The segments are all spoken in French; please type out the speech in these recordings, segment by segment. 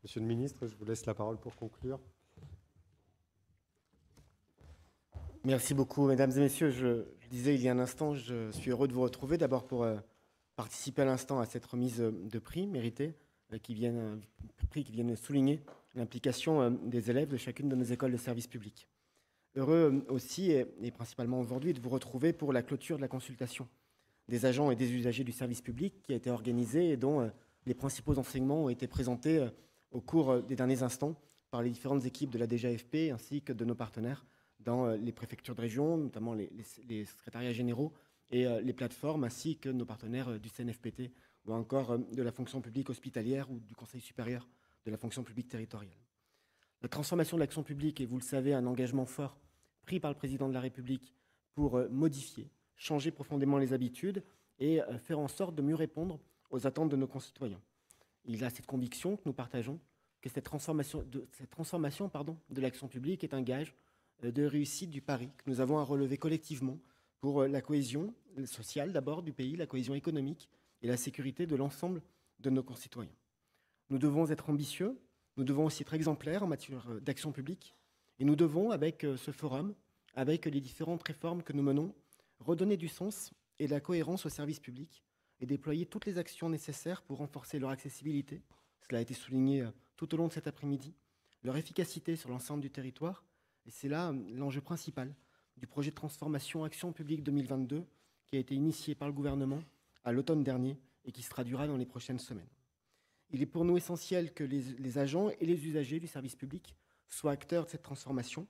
Monsieur le ministre, je vous laisse la parole pour conclure. Merci beaucoup, mesdames et messieurs. Je disais il y a un instant, je suis heureux de vous retrouver, d'abord pour participer à l'instant à cette remise de prix mérités, prix qui viennent souligner l'implication des élèves de chacune de nos écoles de service public. Heureux aussi, et principalement aujourd'hui, de vous retrouver pour la clôture de la consultation des agents et des usagers du service public qui a été organisée et dont les principaux enseignements ont été présentés au cours des derniers instants par les différentes équipes de la DGAFP ainsi que de nos partenaires dans les préfectures de région, notamment les secrétariats généraux et les plateformes, ainsi que nos partenaires du CNFPT ou encore de la fonction publique hospitalière ou du Conseil supérieur de la fonction publique territoriale. La transformation de l'action publique est, vous le savez, un engagement fort pris par le président de la République pour modifier, changer profondément les habitudes et faire en sorte de mieux répondre aux attentes de nos concitoyens. Il a cette conviction que nous partageons, que cette transformation de l'action publique est un gage de réussite du pari que nous avons à relever collectivement pour la cohésion sociale d'abord du pays, la cohésion économique et la sécurité de l'ensemble de nos concitoyens. Nous devons être ambitieux, nous devons aussi être exemplaires en matière d'action publique et nous devons, avec ce forum, avec les différentes réformes que nous menons, redonner du sens et de la cohérence au service public et déployer toutes les actions nécessaires pour renforcer leur accessibilité, cela a été souligné tout au long de cet après-midi, leur efficacité sur l'ensemble du territoire. Et c'est là l'enjeu principal du projet de transformation Action publique 2022 qui a été initié par le gouvernement à l'automne dernier et qui se traduira dans les prochaines semaines. Il est pour nous essentiel que les agents et les usagers du service public soient acteurs de cette transformation.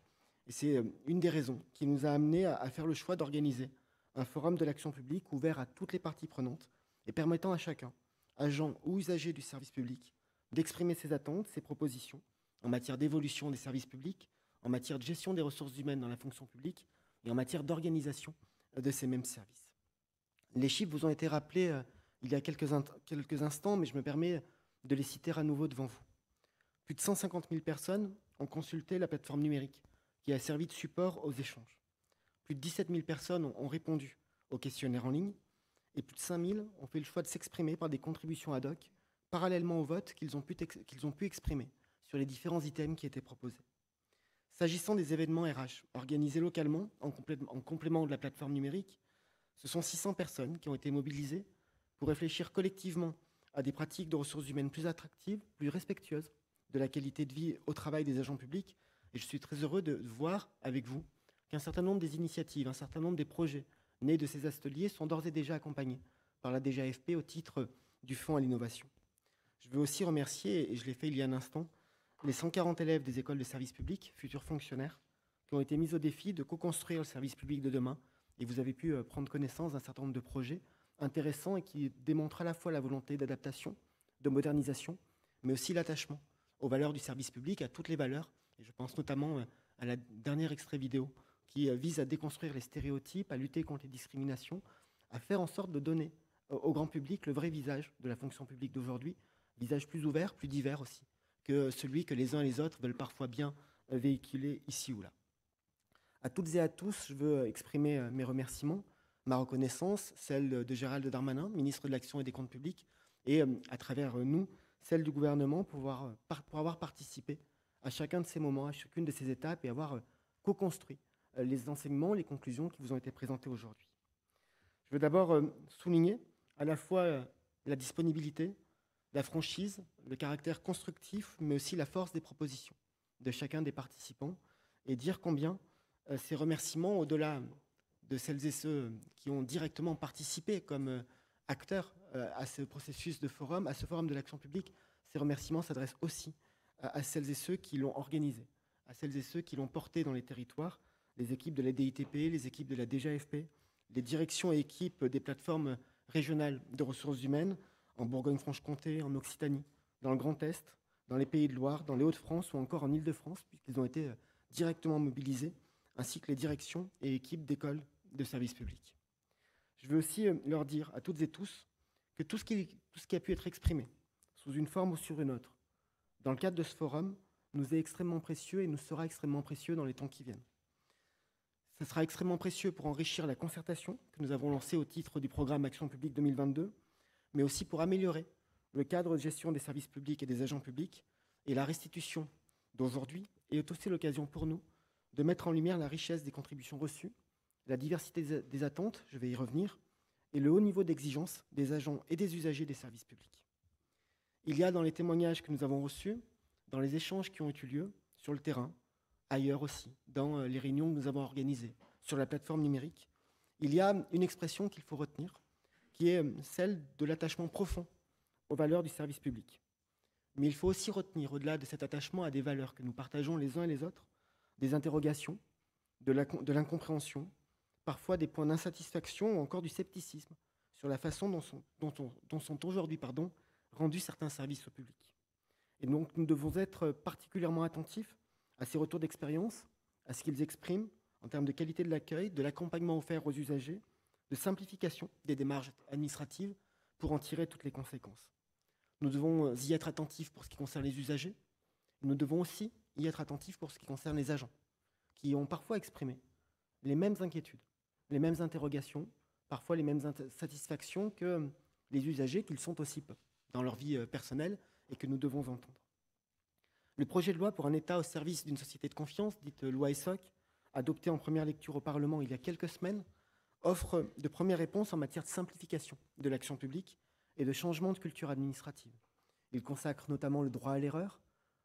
Et c'est une des raisons qui nous a amenés à faire le choix d'organiser un forum de l'action publique ouvert à toutes les parties prenantes et permettant à chacun, agent ou usager du service public, d'exprimer ses attentes, ses propositions en matière d'évolution des services publics, en matière de gestion des ressources humaines dans la fonction publique et en matière d'organisation de ces mêmes services. Les chiffres vous ont été rappelés il y a quelques instants, mais je me permets de les citer à nouveau devant vous. Plus de 150 000 personnes ont consulté la plateforme numérique qui a servi de support aux échanges. Plus de 17 000 personnes ont répondu au questionnaire en ligne et plus de 5 000 ont fait le choix de s'exprimer par des contributions ad hoc, parallèlement au vote qu'ils ont pu exprimer sur les différents items qui étaient proposés. S'agissant des événements RH organisés localement en complément de la plateforme numérique, ce sont 600 personnes qui ont été mobilisées pour réfléchir collectivement à des pratiques de ressources humaines plus attractives, plus respectueuses de la qualité de vie au travail des agents publics. Et je suis très heureux de voir avec vous qu'un certain nombre des initiatives, un certain nombre des projets nés de ces ateliers sont d'ores et déjà accompagnés par la DGAFP au titre du Fonds à l'innovation. Je veux aussi remercier, et je l'ai fait il y a un instant, les 140 élèves des écoles de service public, futurs fonctionnaires, qui ont été mis au défi de co-construire le service public de demain. Et vous avez pu prendre connaissance d'un certain nombre de projets intéressants et qui démontrent à la fois la volonté d'adaptation, de modernisation, mais aussi l'attachement aux valeurs du service public, à toutes les valeurs. Et je pense notamment à la dernière extrait vidéo qui vise à déconstruire les stéréotypes, à lutter contre les discriminations, à faire en sorte de donner au grand public le vrai visage de la fonction publique d'aujourd'hui, visage plus ouvert, plus divers aussi, que celui que les uns et les autres veulent parfois bien véhiculer ici ou là. À toutes et à tous, je veux exprimer mes remerciements, ma reconnaissance, celle de Gérald Darmanin, ministre de l'Action et des Comptes publics, et à travers nous, celle du gouvernement pour avoir participé à chacun de ces moments, à chacune de ces étapes et avoir co-construit les enseignements, les conclusions qui vous ont été présentées aujourd'hui. Je veux d'abord souligner à la fois la disponibilité, la franchise, le caractère constructif, mais aussi la force des propositions de chacun des participants et dire combien ces remerciements, au-delà de celles et ceux qui ont directement participé comme acteurs à ce processus de forum, à ce forum de l'action publique, ces remerciements s'adressent aussi à celles et ceux qui l'ont organisé, à celles et ceux qui l'ont porté dans les territoires, les équipes de la DITP, les équipes de la DGAFP, les directions et équipes des plateformes régionales de ressources humaines, en Bourgogne-Franche-Comté, en Occitanie, dans le Grand Est, dans les Pays de Loire, dans les Hauts-de-France ou encore en Île-de-France, puisqu'ils ont été directement mobilisés, ainsi que les directions et équipes d'écoles de services publics. Je veux aussi leur dire à toutes et tous que tout ce qui a pu être exprimé, sous une forme ou sur une autre, dans le cadre de ce forum, nous est extrêmement précieux et nous sera extrêmement précieux dans les temps qui viennent. Ce sera extrêmement précieux pour enrichir la concertation que nous avons lancée au titre du programme Action publique 2022, mais aussi pour améliorer le cadre de gestion des services publics et des agents publics Et la restitution d'aujourd'hui est aussi l'occasion pour nous de mettre en lumière la richesse des contributions reçues, la diversité des attentes, je vais y revenir, et le haut niveau d'exigence des agents et des usagers des services publics. Il y a dans les témoignages que nous avons reçus, dans les échanges qui ont eu lieu sur le terrain, ailleurs aussi, dans les réunions que nous avons organisées, sur la plateforme numérique, il y a une expression qu'il faut retenir, qui est celle de l'attachement profond aux valeurs du service public. Mais il faut aussi retenir, au-delà de cet attachement à des valeurs que nous partageons les uns et les autres, des interrogations, de l'incompréhension, parfois des points d'insatisfaction ou encore du scepticisme sur la façon dont sont aujourd'hui rendus certains services au public. Et donc nous devons être particulièrement attentifs à ces retours d'expérience, à ce qu'ils expriment en termes de qualité de l'accueil, de l'accompagnement offert aux usagers, de simplification des démarches administratives pour en tirer toutes les conséquences. Nous devons y être attentifs pour ce qui concerne les usagers. Nous devons aussi y être attentifs pour ce qui concerne les agents, qui ont parfois exprimé les mêmes inquiétudes, les mêmes interrogations, parfois les mêmes insatisfactions que les usagers, qu'ils sont aussi peu dans leur vie personnelle et que nous devons entendre. Le projet de loi pour un État au service d'une société de confiance, dite loi ESSOC, adopté en première lecture au Parlement il y a quelques semaines, offre de premières réponses en matière de simplification de l'action publique et de changement de culture administrative. Il consacre notamment le droit à l'erreur,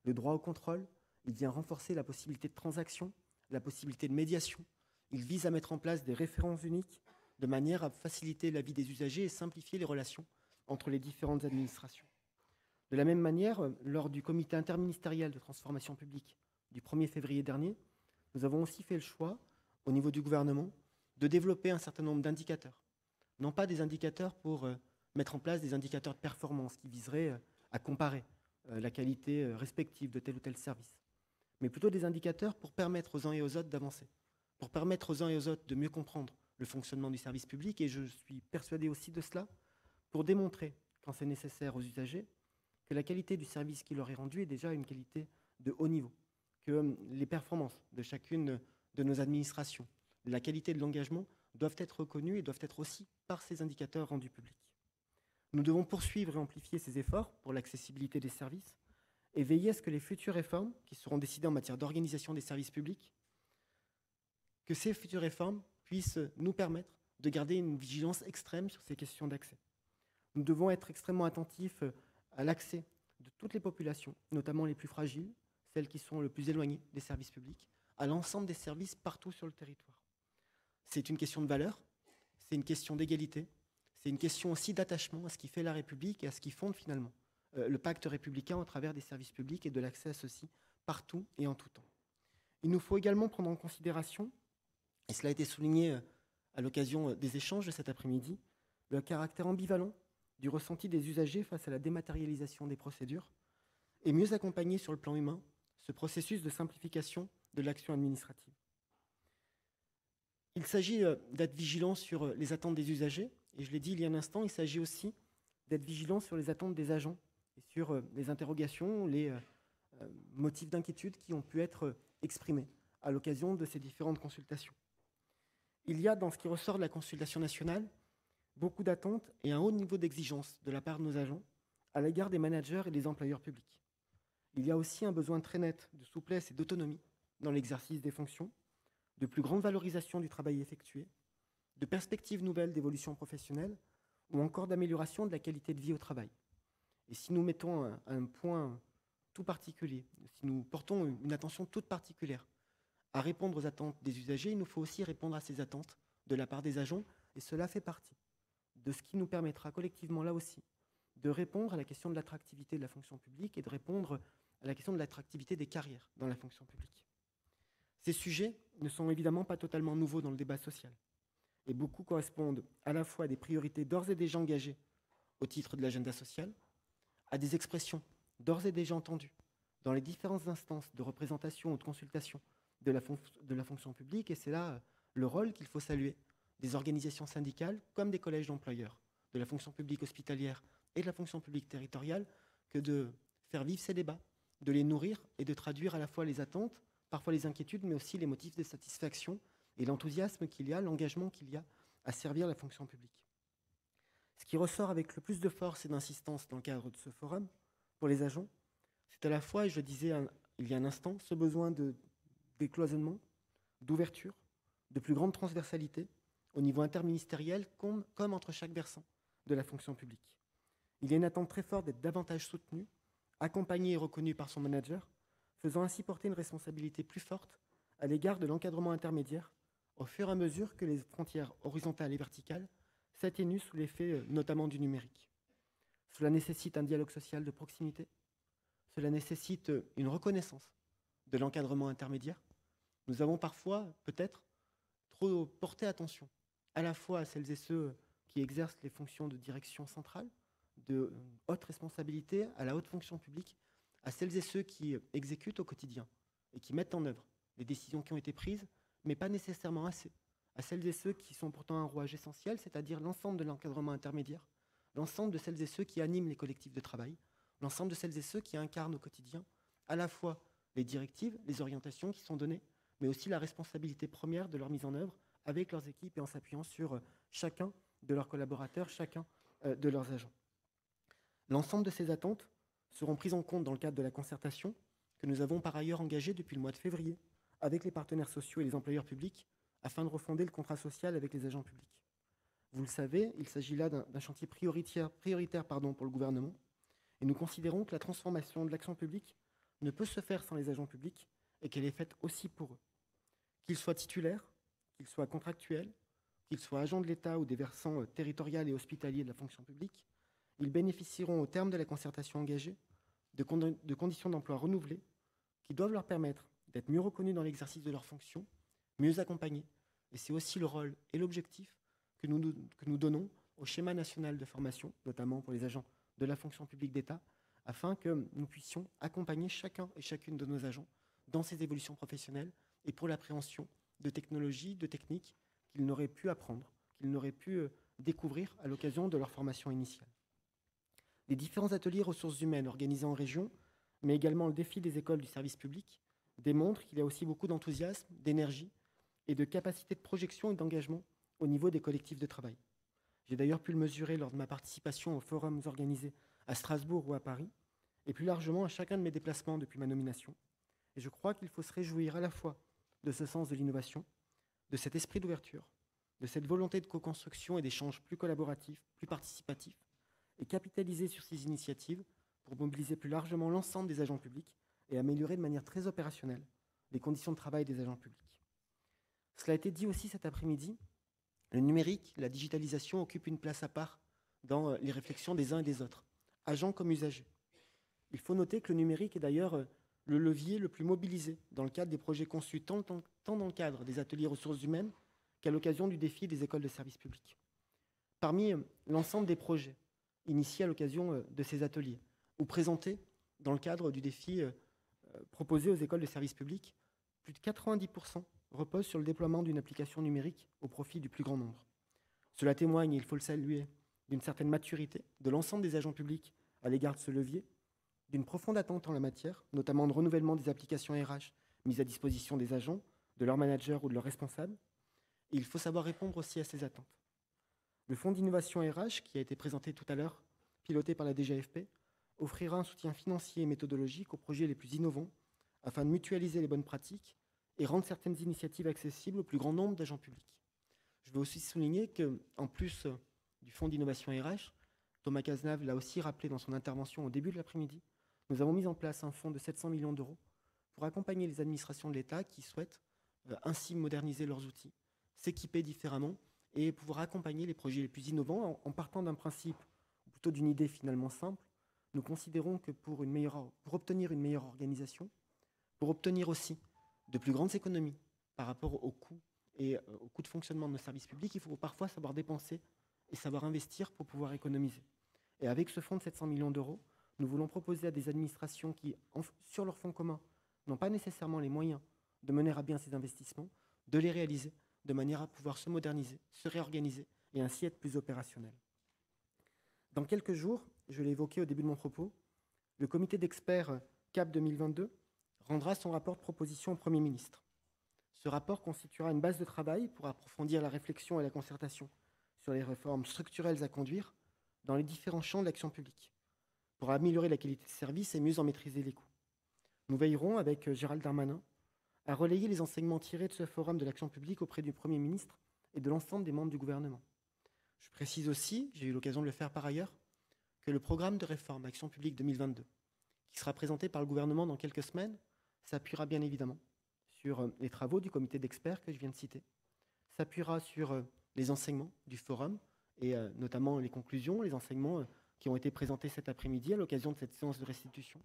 le droit au contrôle, il vient renforcer la possibilité de transaction, la possibilité de médiation, il vise à mettre en place des références uniques de manière à faciliter la vie des usagers et simplifier les relations entre les différentes administrations. De la même manière, lors du comité interministériel de transformation publique du 1er février dernier, nous avons aussi fait le choix, au niveau du gouvernement, de développer un certain nombre d'indicateurs. Non pas des indicateurs pour mettre en place des indicateurs de performance qui viseraient à comparer la qualité respective de tel ou tel service, mais plutôt des indicateurs pour permettre aux uns et aux autres d'avancer, pour permettre aux uns et aux autres de mieux comprendre le fonctionnement du service public, et je suis persuadé aussi de cela, pour démontrer, quand c'est nécessaire aux usagers, que la qualité du service qui leur est rendu est déjà une qualité de haut niveau, que les performances de chacune de nos administrations, la qualité de l'engagement doivent être reconnues et doivent être aussi par ces indicateurs rendus publics. Nous devons poursuivre et amplifier ces efforts pour l'accessibilité des services et veiller à ce que les futures réformes qui seront décidées en matière d'organisation des services publics, que ces futures réformes puissent nous permettre de garder une vigilance extrême sur ces questions d'accès. Nous devons être extrêmement attentifs à l'accès de toutes les populations, notamment les plus fragiles, celles qui sont le plus éloignées des services publics, à l'ensemble des services partout sur le territoire. C'est une question de valeur, c'est une question d'égalité, c'est une question aussi d'attachement à ce qui fait la République et à ce qui fonde finalement le pacte républicain au travers des services publics et de l'accès à ceux-ci partout et en tout temps. Il nous faut également prendre en considération, et cela a été souligné à l'occasion des échanges de cet après-midi, le caractère ambivalent du ressenti des usagers face à la dématérialisation des procédures et mieux accompagner sur le plan humain ce processus de simplification de l'action administrative. Il s'agit d'être vigilant sur les attentes des usagers, et je l'ai dit il y a un instant, il s'agit aussi d'être vigilant sur les attentes des agents et sur les interrogations, les motifs d'inquiétude qui ont pu être exprimés à l'occasion de ces différentes consultations. Il y a, dans ce qui ressort de la consultation nationale, beaucoup d'attentes et un haut niveau d'exigence de la part de nos agents à l'égard des managers et des employeurs publics. Il y a aussi un besoin très net de souplesse et d'autonomie dans l'exercice des fonctions, de plus grande valorisation du travail effectué, de perspectives nouvelles d'évolution professionnelle ou encore d'amélioration de la qualité de vie au travail. Et si nous mettons un point tout particulier, si nous portons une attention toute particulière à répondre aux attentes des usagers, il nous faut aussi répondre à ces attentes de la part des agents, et cela fait partie de ce qui nous permettra collectivement, là aussi, de répondre à la question de l'attractivité de la fonction publique et de répondre à la question de l'attractivité des carrières dans la fonction publique. Ces sujets ne sont évidemment pas totalement nouveaux dans le débat social, et beaucoup correspondent à la fois à des priorités d'ores et déjà engagées au titre de l'agenda social, à des expressions d'ores et déjà entendues dans les différentes instances de représentation ou de consultation de la fonction publique, et c'est là le rôle qu'il faut saluer des organisations syndicales comme des collèges d'employeurs, de la fonction publique hospitalière et de la fonction publique territoriale, que de faire vivre ces débats, de les nourrir et de traduire à la fois les attentes, parfois les inquiétudes, mais aussi les motifs de satisfaction et l'enthousiasme qu'il y a, l'engagement qu'il y a à servir la fonction publique. Ce qui ressort avec le plus de force et d'insistance dans le cadre de ce forum, pour les agents, C'est à la fois, et je le disais il y a un instant, ce besoin de décloisonnement, d'ouverture, de plus grande transversalité au niveau interministériel comme entre chaque versant de la fonction publique. Il y a une attente très forte d'être davantage soutenu, accompagné et reconnu par son manager, faisant ainsi porter une responsabilité plus forte à l'égard de l'encadrement intermédiaire au fur et à mesure que les frontières horizontales et verticales s'atténuent sous l'effet notamment du numérique. Cela nécessite un dialogue social de proximité, cela nécessite une reconnaissance de l'encadrement intermédiaire. Nous avons parfois, peut-être, trop porté attention à la fois à celles et ceux qui exercent les fonctions de direction centrale, de haute responsabilité, à la haute fonction publique, à celles et ceux qui exécutent au quotidien et qui mettent en œuvre les décisions qui ont été prises, mais pas nécessairement assez, à celles et ceux qui sont pourtant un rouage essentiel, c'est-à-dire l'ensemble de l'encadrement intermédiaire, l'ensemble de celles et ceux qui animent les collectifs de travail, l'ensemble de celles et ceux qui incarnent au quotidien à la fois les directives, les orientations qui sont données, mais aussi la responsabilité première de leur mise en œuvre avec leurs équipes et en s'appuyant sur chacun de leurs collaborateurs, chacun de leurs agents. L'ensemble de ces attentes seront prises en compte dans le cadre de la concertation que nous avons par ailleurs engagée depuis le mois de février avec les partenaires sociaux et les employeurs publics afin de refonder le contrat social avec les agents publics. Vous le savez, il s'agit là d'un chantier prioritaire pour le gouvernement et nous considérons que la transformation de l'action publique ne peut se faire sans les agents publics et qu'elle est faite aussi pour eux. Qu'ils soient titulaires, qu'ils soient contractuels, qu'ils soient agents de l'État ou des versants territorial et hospitaliers de la fonction publique, ils bénéficieront au terme de la concertation engagée de conditions d'emploi renouvelées qui doivent leur permettre d'être mieux reconnus dans l'exercice de leurs fonctions, mieux accompagnés. Et c'est aussi le rôle et l'objectif que nous donnons au schéma national de formation, notamment pour les agents de la fonction publique d'État, afin que nous puissions accompagner chacun et chacune de nos agents dans ces évolutions professionnelles et pour l'appréhension de technologies, de techniques qu'ils n'auraient pu apprendre, qu'ils n'auraient pu découvrir à l'occasion de leur formation initiale. Les différents ateliers ressources humaines organisés en région, mais également le défi des écoles du service public, démontrent qu'il y a aussi beaucoup d'enthousiasme, d'énergie et de capacité de projection et d'engagement au niveau des collectifs de travail. J'ai d'ailleurs pu le mesurer lors de ma participation aux forums organisés à Strasbourg ou à Paris, et plus largement à chacun de mes déplacements depuis ma nomination. Et je crois qu'il faut se réjouir à la fois de ce sens de l'innovation, de cet esprit d'ouverture, de cette volonté de co-construction et d'échanges plus collaboratifs, plus participatifs, et capitaliser sur ces initiatives pour mobiliser plus largement l'ensemble des agents publics et améliorer de manière très opérationnelle les conditions de travail des agents publics. Cela a été dit aussi cet après-midi, le numérique, la digitalisation occupent une place à part dans les réflexions des uns et des autres, agents comme usagers. Il faut noter que le numérique est d'ailleurs le levier le plus mobilisé dans le cadre des projets conçus tant dans le cadre des ateliers ressources humaines qu'à l'occasion du défi des écoles de service public. Parmi l'ensemble des projets initiés à l'occasion de ces ateliers ou présentés dans le cadre du défi proposé aux écoles de service public, plus de 90% reposent sur le déploiement d'une application numérique au profit du plus grand nombre. Cela témoigne, et il faut le saluer, d'une certaine maturité de l'ensemble des agents publics à l'égard de ce levier, d'une profonde attente en la matière, notamment de renouvellement des applications RH mises à disposition des agents, de leurs managers ou de leurs responsables. Et il faut savoir répondre aussi à ces attentes. Le fonds d'innovation RH, qui a été présenté tout à l'heure, piloté par la DGFP, offrira un soutien financier et méthodologique aux projets les plus innovants afin de mutualiser les bonnes pratiques et rendre certaines initiatives accessibles au plus grand nombre d'agents publics. Je veux aussi souligner qu'en plus du fonds d'innovation RH, Thomas Cazenave l'a aussi rappelé dans son intervention au début de l'après-midi, nous avons mis en place un fonds de 700 millions d'euros pour accompagner les administrations de l'État qui souhaitent ainsi moderniser leurs outils, s'équiper différemment et pouvoir accompagner les projets les plus innovants en partant d'un principe, ou plutôt d'une idée finalement simple. Nous considérons que pour obtenir une meilleure organisation, pour obtenir aussi de plus grandes économies par rapport aux coûts et au coût de fonctionnement de nos services publics, il faut parfois savoir dépenser et savoir investir pour pouvoir économiser. Et avec ce fonds de 700 millions d'euros, nous voulons proposer à des administrations qui, sur leur fonds commun, n'ont pas nécessairement les moyens de mener à bien ces investissements, de les réaliser de manière à pouvoir se moderniser, se réorganiser et ainsi être plus opérationnels. Dans quelques jours, je l'ai évoqué au début de mon propos, le comité d'experts CAP 2022 rendra son rapport de proposition au Premier ministre. Ce rapport constituera une base de travail pour approfondir la réflexion et la concertation sur les réformes structurelles à conduire dans les différents champs de l'action publique, pour améliorer la qualité de service et mieux en maîtriser les coûts. Nous veillerons, avec Gérald Darmanin, à relayer les enseignements tirés de ce forum de l'action publique auprès du Premier ministre et de l'ensemble des membres du gouvernement. Je précise aussi, j'ai eu l'occasion de le faire par ailleurs, que le programme de réforme Action publique 2022, qui sera présenté par le gouvernement dans quelques semaines, s'appuiera bien évidemment sur les travaux du comité d'experts que je viens de citer, s'appuiera sur les enseignements du forum et notamment les conclusions, les enseignements qui ont été présentés cet après-midi à l'occasion de cette séance de restitution,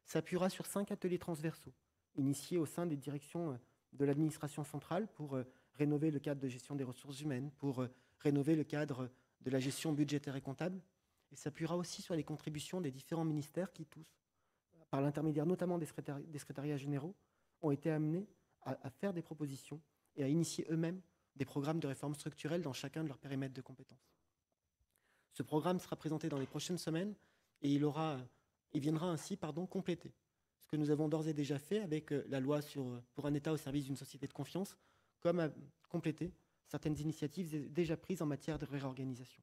s'appuiera sur 5 ateliers transversaux initiés au sein des directions de l'administration centrale pour rénover le cadre de gestion des ressources humaines, pour rénover le cadre de la gestion budgétaire et comptable, et s'appuiera aussi sur les contributions des différents ministères qui tous, par l'intermédiaire notamment des secrétariats généraux, ont été amenés à faire des propositions et à initier eux-mêmes des programmes de réforme structurelle dans chacun de leurs périmètres de compétences. Ce programme sera présenté dans les prochaines semaines et il viendra ainsi compléter ce que nous avons d'ores et déjà fait avec la loi pour un État au service d'une société de confiance, comme à compléter certaines initiatives déjà prises en matière de réorganisation.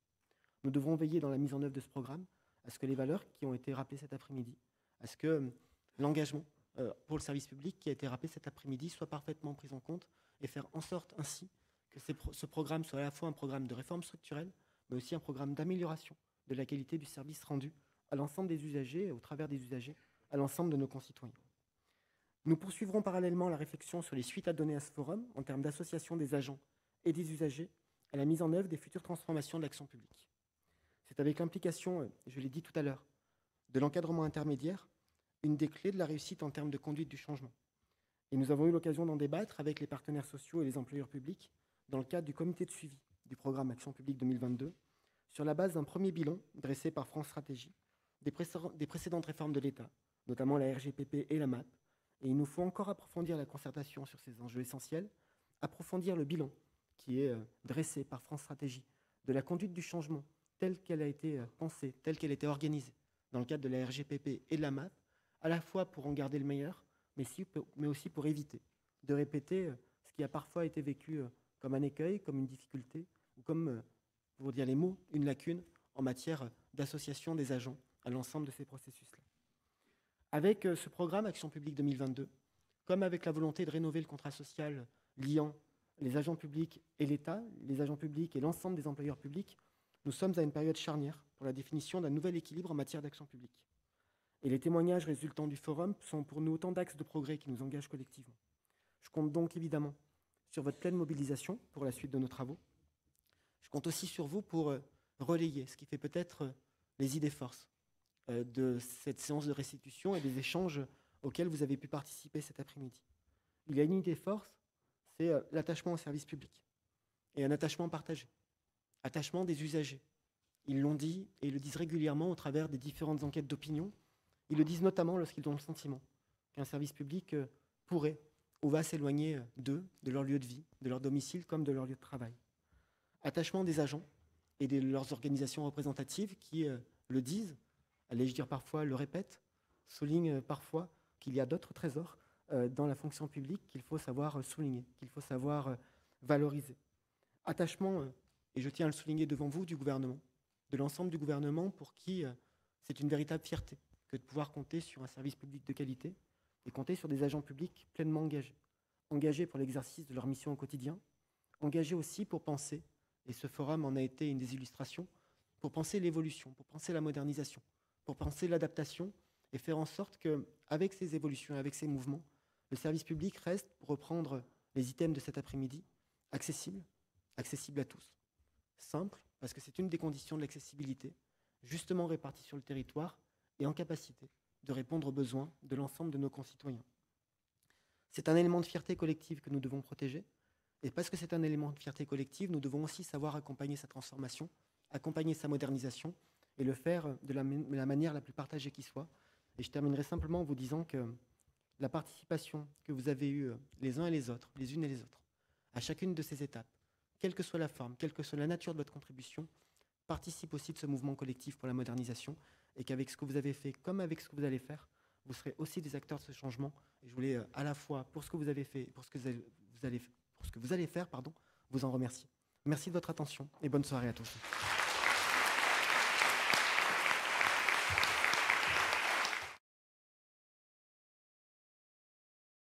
Nous devrons veiller dans la mise en œuvre de ce programme à ce que les valeurs qui ont été rappelées cet après-midi, à ce que l'engagement pour le service public qui a été rappelé cet après-midi soit parfaitement pris en compte et faire en sorte ainsi que ce programme soit à la fois un programme de réforme structurelle, mais aussi un programme d'amélioration de la qualité du service rendu à l'ensemble des usagers et au travers des usagers, à l'ensemble de nos concitoyens. Nous poursuivrons parallèlement la réflexion sur les suites à donner à ce forum en termes d'association des agents et des usagers à la mise en œuvre des futures transformations de l'action publique. C'est avec l'implication, je l'ai dit tout à l'heure, de l'encadrement intermédiaire, une des clés de la réussite en termes de conduite du changement. Et nous avons eu l'occasion d'en débattre avec les partenaires sociaux et les employeurs publics dans le cadre du comité de suivi du programme Action publique 2022, sur la base d'un premier bilan dressé par France Stratégie des précédentes réformes de l'État, notamment la RGPP et la MAP. Et il nous faut encore approfondir la concertation sur ces enjeux essentiels, approfondir le bilan qui est dressé par France Stratégie de la conduite du changement telle qu'elle a été pensée, telle qu'elle a été organisée dans le cadre de la RGPP et de la MAP, à la fois pour en garder le meilleur, mais aussi pour éviter de répéter ce qui a parfois été vécu comme un écueil, comme une difficulté, ou comme, pour dire les mots, une lacune en matière d'association des agents à l'ensemble de ces processus-là. Avec ce programme Action publique 2022, comme avec la volonté de rénover le contrat social liant les agents publics et l'État, les agents publics et l'ensemble des employeurs publics, nous sommes à une période charnière pour la définition d'un nouvel équilibre en matière d'action publique. Et les témoignages résultant du forum sont pour nous autant d'axes de progrès qui nous engagent collectivement. Je compte donc évidemment sur votre pleine mobilisation pour la suite de nos travaux. Je compte aussi sur vous pour relayer ce qui fait peut-être les idées forces de cette séance de restitution et des échanges auxquels vous avez pu participer cet après-midi. Il y a une idée force, c'est l'attachement au service public et un attachement partagé, attachement des usagers. Ils l'ont dit et ils le disent régulièrement au travers des différentes enquêtes d'opinion. Ils le disent notamment lorsqu'ils ont le sentiment qu'un service public pourrait ou va s'éloigner d'eux, de leur lieu de vie, de leur domicile comme de leur lieu de travail. Attachement des agents et de leurs organisations représentatives qui le disent, allais-je dire parfois le répètent, soulignent parfois qu'il y a d'autres trésors dans la fonction publique qu'il faut savoir souligner, qu'il faut savoir valoriser. Attachement, et je tiens à le souligner devant vous, du gouvernement, de l'ensemble du gouvernement pour qui c'est une véritable fierté que de pouvoir compter sur un service public de qualité et compter sur des agents publics pleinement engagés. Engagés pour l'exercice de leur mission au quotidien, engagés aussi pour penser, et ce forum en a été une des illustrations, pour penser l'évolution, pour penser la modernisation, pour penser l'adaptation et faire en sorte qu'avec ces évolutions, avec ces mouvements, le service public reste, pour reprendre les items de cet après-midi, accessible à tous. Simple, parce que c'est une des conditions de l'accessibilité, justement répartie sur le territoire et en capacité de répondre aux besoins de l'ensemble de nos concitoyens. C'est un élément de fierté collective que nous devons protéger, et parce que c'est un élément de fierté collective, nous devons aussi savoir accompagner sa transformation, accompagner sa modernisation, et le faire de la manière la plus partagée qui soit. Et je terminerai simplement en vous disant que la participation que vous avez eue les uns et les autres, les unes et les autres, à chacune de ces étapes, quelle que soit la forme, quelle que soit la nature de votre contribution, participe aussi de ce mouvement collectif pour la modernisation, et qu'avec ce que vous avez fait, comme avec ce que vous allez faire, vous serez aussi des acteurs de ce changement. Et je voulais à la fois, pour ce que vous avez fait et pour ce que vous allez faire, vous en remercier. Merci de votre attention et bonne soirée à tous.